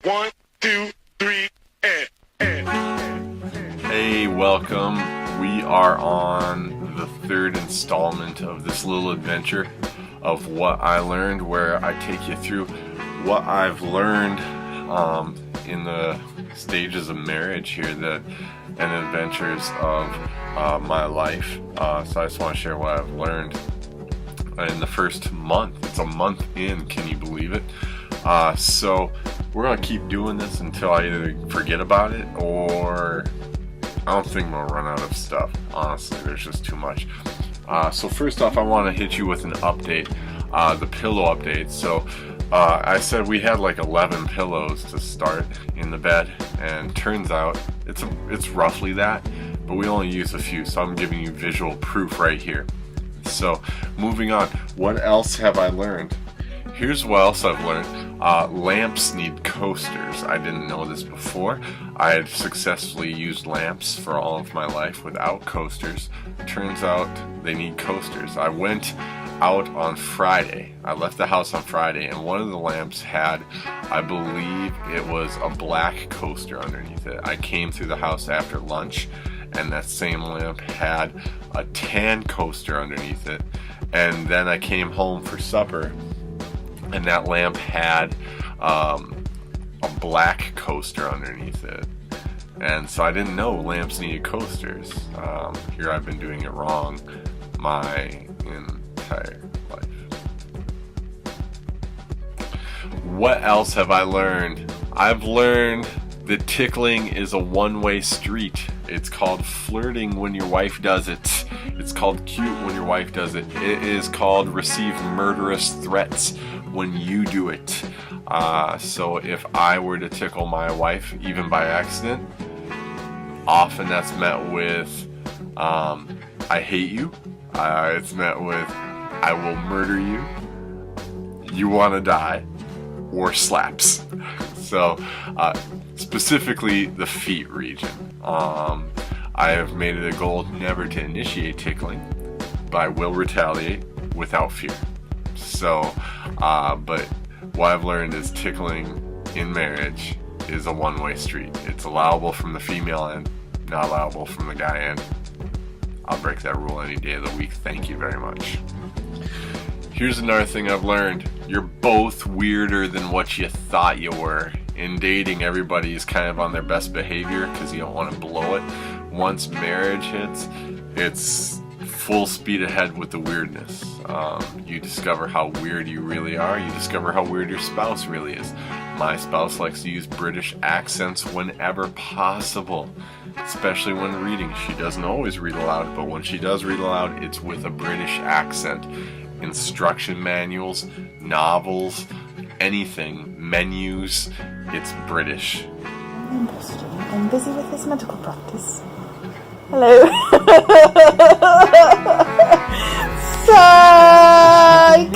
1, 2, 3, and. Hey, welcome. We are on the third installment of this little adventure of what I learned, where I take you through what I've learned in the stages of marriage here, and adventures of my life. So I just want to share what I've learned in the first month. It's a month in, can you believe it? So we're going to keep doing this until I either forget about it or I don't think we'll run out of stuff. Honestly, there's just too much. So first off, I want to hit you with an update, the pillow update. So I said we had like 11 pillows to start in the bed, and turns out it's roughly that, but we only use a few, so I'm giving you visual proof right here. So moving on, what else have I learned? Here's what else I've learned. Lamps need coasters. I didn't know this before. I had successfully used lamps for all of my life without coasters. Turns out they need coasters. I went out on Friday. I left the house on Friday, and one of the lamps had, I believe it was a black coaster underneath it. I came through the house after lunch, and that same lamp had a tan coaster underneath it. And then I came home for supper, and that lamp had a black coaster underneath it. And so I didn't know lamps needed coasters. Here I've been doing it wrong my entire life. What else have I learned? I've learned that tickling is a one-way street. It's called flirting when your wife does it. It's called cute when your wife does it. It is called receive murderous threats when you do it. So if I were to tickle my wife, even by accident, often that's met with, I hate you. It's met with, I will murder you, you want to die, or slaps. So specifically the feet region. I have made it a goal never to initiate tickling, but I will retaliate without fear. So, but what I've learned is tickling in marriage is a one-way street. It's allowable from the female end, not allowable from the guy end. I'll break that rule any day of the week. Thank you very much. Here's another thing I've learned. You're both weirder than what you thought you were. In dating, everybody is kind of on their best behavior because you don't want to blow it. Once marriage hits, it's full speed ahead with the weirdness. You discover how weird you really are. You discover how weird your spouse really is. My spouse likes to use British accents whenever possible, especially when reading. She doesn't always read aloud, but when she does read aloud, it's with a British accent. Instruction manuals, novels, anything, menus, it's British. I'm busy with his medical practice. Hello. Psych!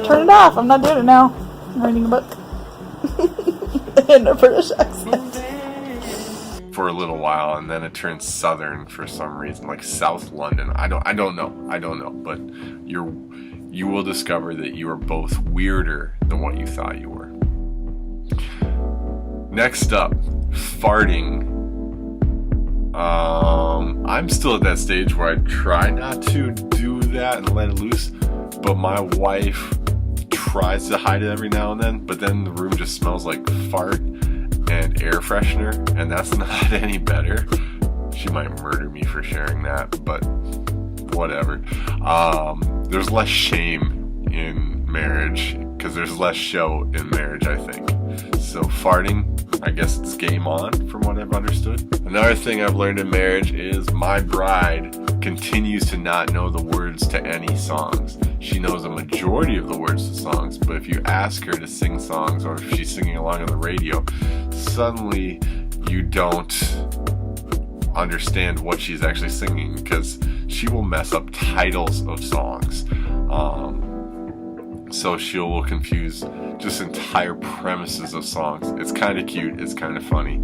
Turn it off. I'm not doing it now. I'm reading a book. In a British accent. For a little while, and then it turns southern for some reason, like South London. I don't know. But you will discover that you are both weirder than what you thought you were. Next up, farting. I'm still at that stage where I try not to do that and let it loose, but my wife tries to hide it every now and then, but then the room just smells like fart and air freshener, and that's not any better. She might murder me for sharing that, but whatever. There's less shame in marriage because there's less show in marriage, I think. So farting, I guess it's game on from what I've understood. Another thing I've learned in marriage is my bride continues to not know the words to any songs. She knows a majority of the words to songs, but if you ask her to sing songs, or if she's singing along on the radio, suddenly you don't understand what she's actually singing because she will mess up titles of songs. So she will confuse just entire premises of songs. It's kind of cute. It's kind of funny.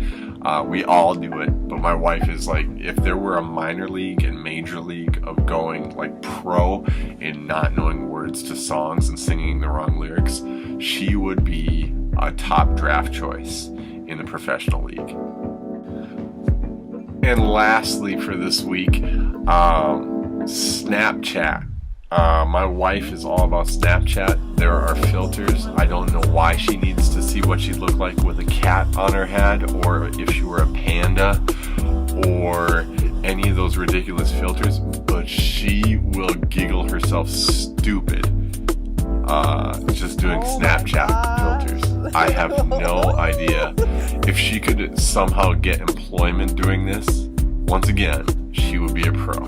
We all do it, but my wife is like, if there were a minor league and major league of going like pro in not knowing words to songs and singing the wrong lyrics, she would be a top draft choice in the professional league. And lastly for this week, Snapchat. My wife is all about Snapchat. There are filters. I don't know why she needs to see what she'd look like with a cat on her head, or if she were a panda, or any of those ridiculous filters, but she will giggle herself stupid just doing Snapchat filters. I have no idea. If she could somehow get employment doing this, once again, she would be a pro.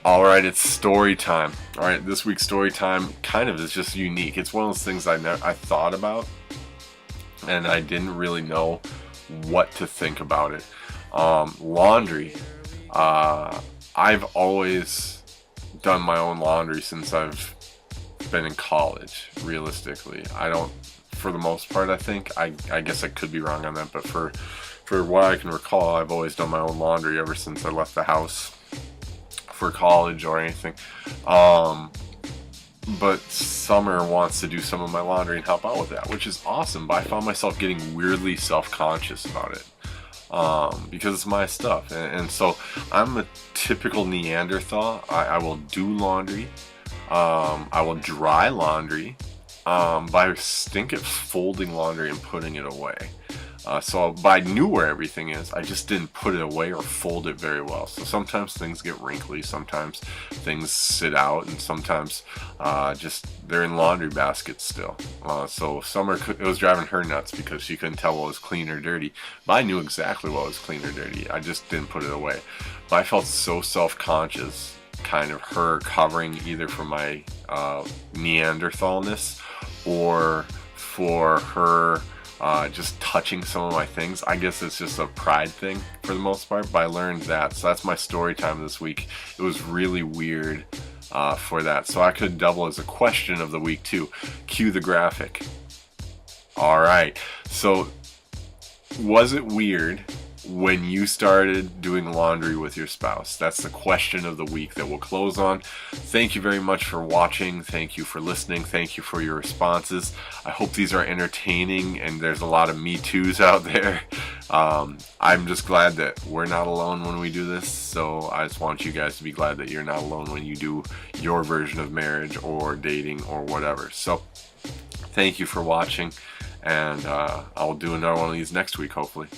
Alright, it's story time. Alright, this week's story time kind of is just unique. It's one of those things I thought about, and I didn't really know what to think about it. Laundry. I've always done my own laundry since I've been in college, realistically. I don't, for the most part, I think. I guess I could be wrong on that, but for what I can recall, I've always done my own laundry ever since I left the house for college or anything. But Summer wants to do some of my laundry and help out with that, which is awesome, but I found myself getting weirdly self-conscious about it, because it's my stuff, and so I'm a typical Neanderthal. I will do laundry, I will dry laundry, but I stink at folding laundry and putting it away. But I knew where everything is, I just didn't put it away or fold it very well. So sometimes things get wrinkly, sometimes things sit out, and sometimes just they're in laundry baskets still. So Summer, it was driving her nuts because she couldn't tell what was clean or dirty. But I knew exactly what was clean or dirty, I just didn't put it away. But I felt so self-conscious, kind of her covering either for my Neanderthalness or for her just touching some of my things. I guess it's just a pride thing for the most part, but I learned that. So that's my story time this week. It was really weird for that. So I could double as a question of the week too. Cue the graphic. Alright, so was it weird when you started doing laundry with your spouse? That's the question of the week that we'll close on. Thank you very much for watching. Thank you for listening. Thank you for your responses. I hope these are entertaining, and there's a lot of Me Too's out there. I'm just glad that we're not alone when we do this, so I just want you guys to be glad that you're not alone when you do your version of marriage or dating or whatever. So thank you for watching, and I'll do another one of these next week, hopefully.